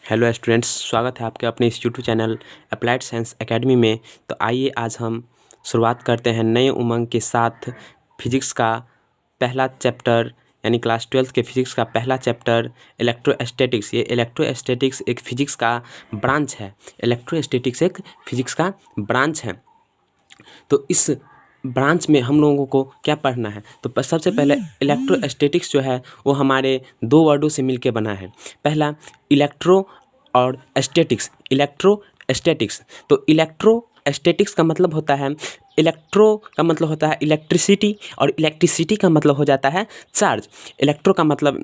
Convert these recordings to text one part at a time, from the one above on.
Hello students, स्वागत है आपके अपने इस YouTube channel applied science academy में। तो आइए आज हम शुरुआत करते हैं नए उमंग के साथ फिजिक्स का पहला चैप्टर, यानी क्लास 12th के फिजिक्स का पहला चैप्टर इलेक्ट्रोस्टैटिक्स। ये इलेक्ट्रोस्टैटिक्स एक फिजिक्स का ब्रांच है। इलेक्ट्रोस्टैटिक्स एक फिजिक्स का ब्रांच है। तो इस ब्रांच में हम लोगों को क्या पढ़ना है, तो सबसे पहले इलेक्ट्रोस्टैटिक्स जो है वो हमारे दो वर्डों से मिलके बना है। पहला इलेक्ट्रो और स्टैटिक्स। इलेक्ट्रोस्टैटिक्स, तो इलेक्ट्रोस्टैटिक्स का मतलब होता है, इलेक्ट्रो का मतलब होता है इलेक्ट्रिसिटी, और इलेक्ट्रिसिटी का मतलब हो जाता है चार्ज। इलेक्ट्रो का मतलब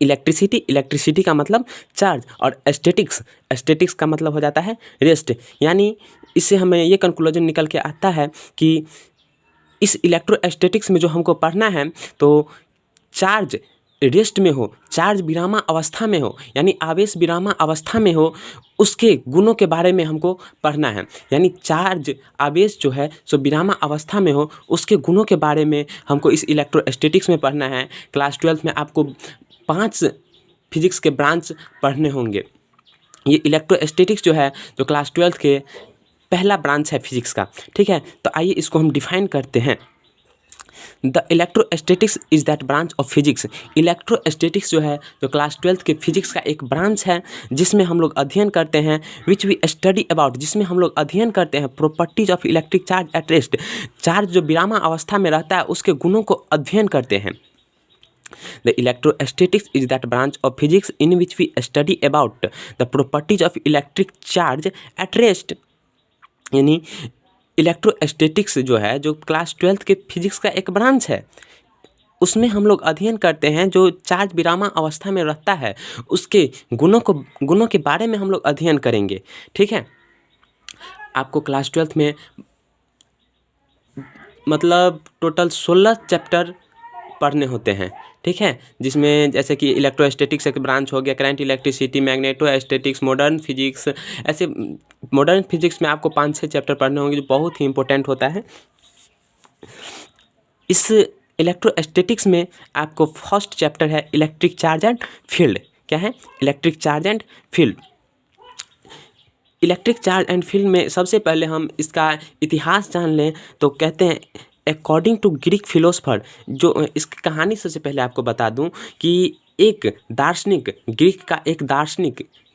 इलेक्ट्रिसिटी, इलेक्ट्रिसिटी का मतलब चार्ज, और स्टैटिक्स का मतलब हो जाता है रेस्ट। यानी इससे हमें ये कंक्लूजन निकल के आता है कि इस इलेक्ट्रोस्टैटिक्स में जो हमको पढ़ना है, तो चार्ज रेस्ट में हो, चार्ज विरामा अवस्था में हो, यानी आवेश विरामा अवस्था में हो, उसके गुणों के बारे में हमको पढ़ना है। यानी चार्ज आवेश जो है सो विरामा अवस्था में हो, उसके गुणों के बारे में हमको इस इलेक्ट्रोस्टैटिक्स में पढ़ना है। क्लास 12 में आपको 5 फिजिक्स के ब्रांच पढ़ने होंगे। ये इलेक्ट्रोस्टैटिक्स जो है, जो क्लास 12 के पहला ब्रांच है फिजिक्स का। ठीक है, तो आइए इसको हम डिफाइन करते हैं। The electrostatics is that branch of physics. Electrostatics जो है, जो क्लास 12 के फिजिक्स का एक ब्रांच है, जिसमें हम लोग अध्ययन करते हैं, विच वी स्टडी अबाउट, जिसमें हम लोग अध्ययन करते हैं properties of electric charge at rest. Charge जो विरामा अवस्था में रहता है उसके गुणों को अध्ययन करते हैं। The electrostatics is that branch of physics in which we study about the properties of electric charge at rest। यानी इलेक्ट्रोस्टैटिक्स जो है, जो क्लास 12 के फिजिक्स का एक ब्रांच है, उसमें हम लोग अध्ययन करते हैं जो चार्ज विरामा अवस्था में रहता है, उसके गुणों के बारे में हम लोग अध्ययन करेंगे। ठीक है, आपको क्लास 12 में मतलब टोटल 16 चैप्टर पढ़ने होते हैं। ठीक है, जिसमें जैसे कि इलेक्ट्रोस्टैटिक्स एक ब्रांच हो गया, current, electricity, magnetostatics, modern physics. ऐसे मॉडर्न फिजिक्स में आपको 5-6 चैप्टर पढ़ने होंगे, जो बहुत ही इंपॉर्टेंट होता है। इस इलेक्ट्रोस्टैटिक्स में आपको फर्स्ट चैप्टर है इलेक्ट्रिक चार्ज एंड फील्ड। क्या है? Electric charge and field. Electric charge and field में सबसे पहले हम इसका इतिहास जान लें, तो कहते हैं अकॉर्डिंग टू ग्रीक फिलोसफर, जो इसकी कहानी सबसे पहले आपको बता दूं कि एक दार्शनिक,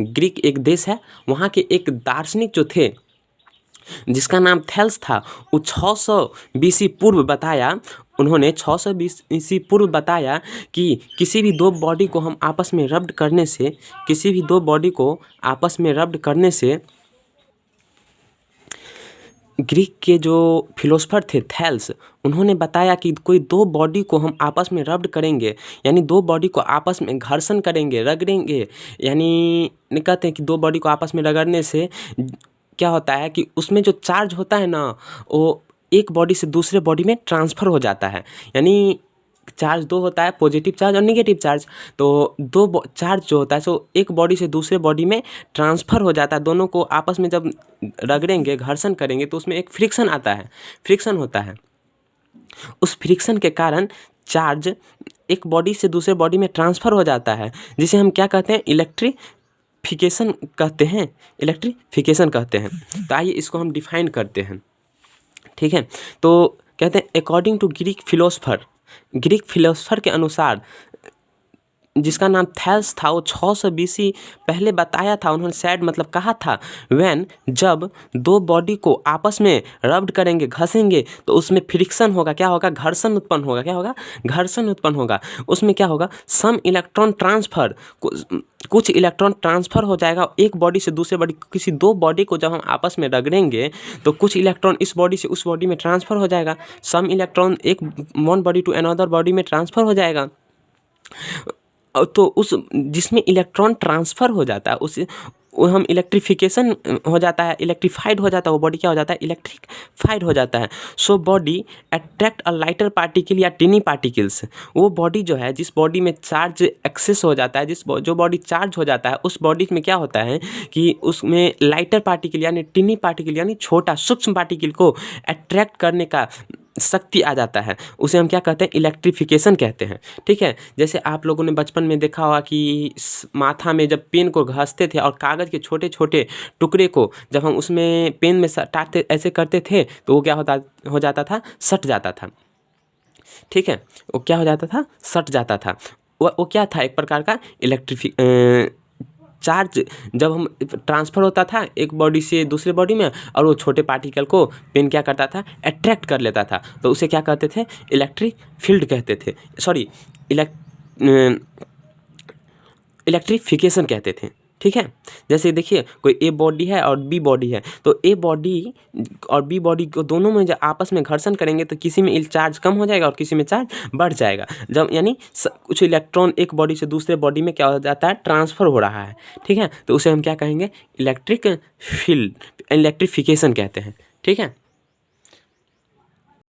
ग्रीक एक देश है, वहाँ के एक दार्शनिक जो थे, जिसका नाम थेल्स था, वो 600 बीसी पूर्व बताया, उन्होंने 600 बीसी पूर्व बताया कि किसी भी दो बॉडी को हम आपस में रब्ड करने से, किसी भी दो बॉडी को आपस में रब्ड करने से, ग्रीक के जो फिलोसफर थे थेल्स, उन्होंने बताया कि कोई दो बॉडी को हम आपस में रब्ड करेंगे, यानी दो बॉडी को आपस में घर्षण करेंगे, रगड़ेंगे, यानी कहते हैं कि दो बॉडी को आपस में रगड़ने से क्या होता है कि उसमें जो चार्ज होता है ना, वो एक बॉडी से दूसरे बॉडी में ट्रांसफ़र हो जाता है। यानी चार्ज दो होता है, पॉजिटिव चार्ज और नेगेटिव चार्ज। तो दो चार्ज जो होता है सो एक बॉडी से दूसरे बॉडी में ट्रांसफ़र हो जाता है। दोनों को आपस में जब रगड़ेंगे, घर्षण करेंगे, तो उसमें एक फ्रिक्शन आता है, फ्रिक्शन होता है। उस फ्रिक्शन के कारण चार्ज एक बॉडी से दूसरे बॉडी में ट्रांसफ़र हो जाता है, जिसे हम क्या कहते हैं? इलेक्ट्रिफिकेशन कहते हैं, इलेक्ट्रिफिकेशन कहते हैं। तो आइए इसको हम डिफाइन करते हैं। ठीक है, तो कहते हैं अकॉर्डिंग टू ग्रीक फिलोसफर के अनुसार, जिसका नाम थेल्स था, वो 600 बीसी पहले बताया था। उन्होंने सैड मतलब कहा था, व्हेन, जब दो बॉडी को आपस में रब्ड करेंगे, घसेंगे, तो उसमें फ्रिक्शन होगा। क्या होगा? घर्षण उत्पन्न होगा। क्या होगा? घर्षण उत्पन्न होगा। उसमें क्या होगा? सम इलेक्ट्रॉन ट्रांसफ़र, कुछ इलेक्ट्रॉन ट्रांसफ़र हो जाएगा एक बॉडी से दूसरे बॉडी। किसी दो बॉडी को जब हम आपस में रगड़ेंगे, तो कुछ इलेक्ट्रॉन इस बॉडी से उस बॉडी में ट्रांसफ़र हो जाएगा। सम इलेक्ट्रॉन एक one body to another body में ट्रांसफ़र हो जाएगा। तो उस जिसमें इलेक्ट्रॉन ट्रांसफ़र हो जाता है, उस वो हम इलेक्ट्रिफिकेशन हो जाता है, इलेक्ट्रीफाइड हो जाता है, वो बॉडी क्या हो जाता है? इलेक्ट्रिफाइड हो जाता है। So body attract a lighter particle या टिनी पार्टिकल्स। वो बॉडी जो है, जिस बॉडी में चार्ज एक्सेस हो जाता है, जो बॉडी चार्ज हो जाता है, उस बॉडी में क्या होता है कि उसमें लाइटर पार्टिकल यानी टिनी पार्टिकल यानी छोटा सूक्ष्म पार्टिकल को अट्रैक्ट करने का शक्ति आ जाता है, उसे हम क्या कहते हैं, इलेक्ट्रिफिकेशन कहते हैं। ठीक है, जैसे आप लोगों ने बचपन में देखा होगा कि माथा में जब पेन को घासते थे और कागज़ के छोटे छोटे टुकड़े को जब हम उसमें पेन में सटाते ऐसे करते थे तो वो क्या हो जाता था, सट जाता था। ठीक है, वो क्या हो जाता था, सट जाता था। वो क्या था, एक प्रकार का चार्ज जब हम ट्रांसफ़र होता था एक बॉडी से दूसरे बॉडी में, और वो छोटे पार्टिकल को पेन क्या करता था, अट्रैक्ट कर लेता था, तो उसे क्या कहते थे, इलेक्ट्रिक फील्ड कहते थे, सॉरी इलेक्ट्रिफिकेशन कहते थे। ठीक है, जैसे देखिए कोई ए बॉडी है और बी बॉडी है, तो ए बॉडी और बी बॉडी को दोनों में जब आपस में घर्षण करेंगे तो किसी में चार्ज कम हो जाएगा और किसी में चार्ज बढ़ जाएगा। जब यानी कुछ इलेक्ट्रॉन एक बॉडी से दूसरे बॉडी में क्या हो जाता है, ट्रांसफ़र हो रहा है। ठीक है, तो उसे हम क्या कहेंगे, इलेक्ट्रिक फील्ड, इलेक्ट्रिफिकेशन कहते हैं। ठीक है।